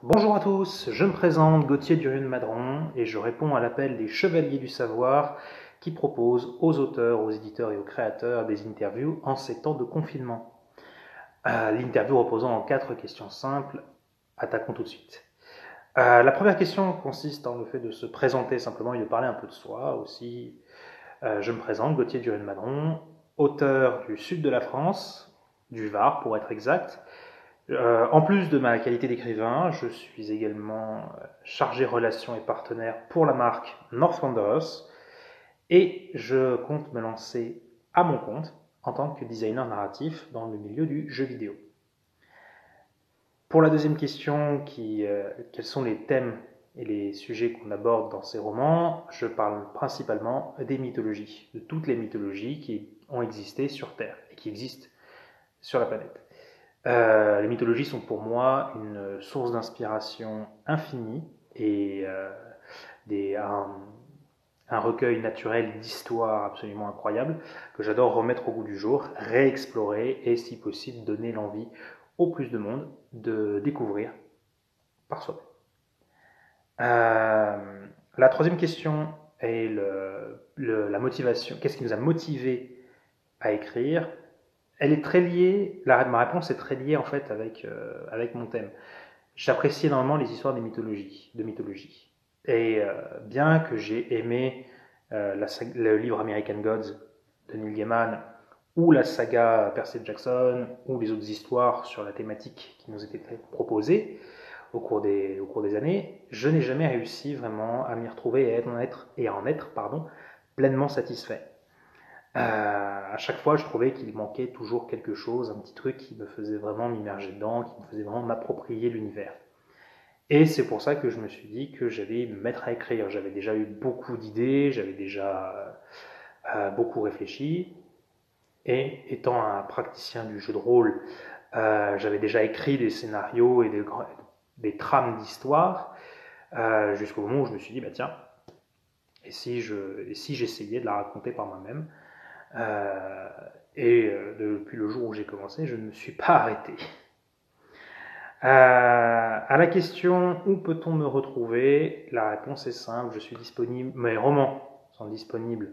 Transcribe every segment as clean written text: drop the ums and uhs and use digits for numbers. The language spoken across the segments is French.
Bonjour à tous, je me présente Gauthier Durieux-Madron et je réponds à l'appel des Chevaliers du Savoir qui proposent aux auteurs, aux éditeurs et aux créateurs des interviews en ces temps de confinement. L'interview reposant en 4 questions simples, attaquons tout de suite. La première question consiste en le fait de se présenter simplement et de parler un peu de soi aussi. Je me présente, Gauthier Durieux-Madron, auteur du sud de la France, du Var pour être exact. En plus de ma qualité d'écrivain, je suis également chargé relations et partenaire pour la marque Northwanders et je compte me lancer à mon compte en tant que designer narratif dans le milieu du jeu vidéo. Pour la deuxième question, quels sont les thèmes et les sujets qu'on aborde dans ces romans, je parle principalement des mythologies, de toutes les mythologies qui ont existé sur Terre et qui existent sur la planète. Les mythologies sont pour moi une source d'inspiration infinie et un recueil naturel d'histoires absolument incroyables que j'adore remettre au goût du jour, réexplorer et si possible donner l'envie au plus de monde de découvrir par soi-même. La troisième question est la motivation. Qu'est-ce qui nous a motivés à écrire? Elle est très liée, ma réponse est très liée en fait avec mon thème. J'apprécie énormément les histoires de mythologie. Et bien que j'ai aimé le livre American Gods de Neil Gaiman, ou la saga Percy Jackson, ou les autres histoires sur la thématique qui nous étaient proposées au cours des années, je n'ai jamais réussi vraiment à m'y retrouver et à en être pleinement satisfait. À chaque fois, je trouvais qu'il manquait toujours quelque chose, un petit truc qui me faisait vraiment m'immerger dedans, qui me faisait vraiment m'approprier l'univers. Et c'est pour ça que je me suis dit que j'allais me mettre à écrire. J'avais déjà eu beaucoup d'idées, j'avais déjà beaucoup réfléchi. Et étant un praticien du jeu de rôle, j'avais déjà écrit des scénarios et des trames d'histoire, jusqu'au moment où je me suis dit, bah tiens, et si j'essayais de la raconter par moi-même. Depuis le jour où j'ai commencé, je ne me suis pas arrêté. À la question où peut-on me retrouver, la réponse est simple, je suis disponible, mes romans sont disponibles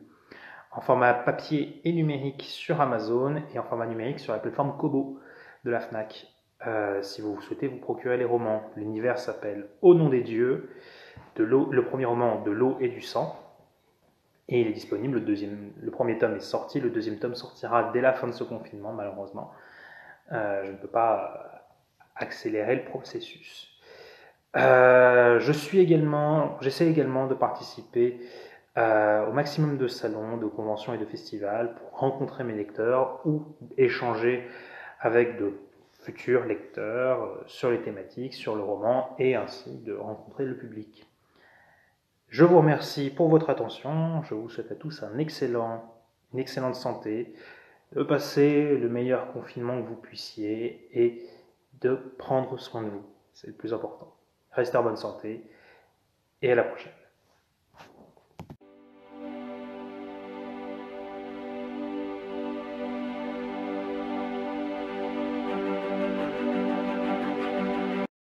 en format papier et numérique sur Amazon et en format numérique sur la plateforme Kobo de la FNAC. Si vous souhaitez vous procurer les romans, l'univers s'appelle Au nom des dieux, le premier roman de l'eau et du sang, et il est disponible, le premier tome est sorti, le deuxième tome sortira dès la fin de ce confinement, malheureusement. Je ne peux pas accélérer le processus. J'essaie également de participer au maximum de salons, de conventions et de festivals pour rencontrer mes lecteurs ou échanger avec de futurs lecteurs sur les thématiques, sur le roman et ainsi de rencontrer le public. Je vous remercie pour votre attention. Je vous souhaite à tous une excellente santé, de passer le meilleur confinement que vous puissiez et de prendre soin de vous. C'est le plus important. Restez en bonne santé et à la prochaine.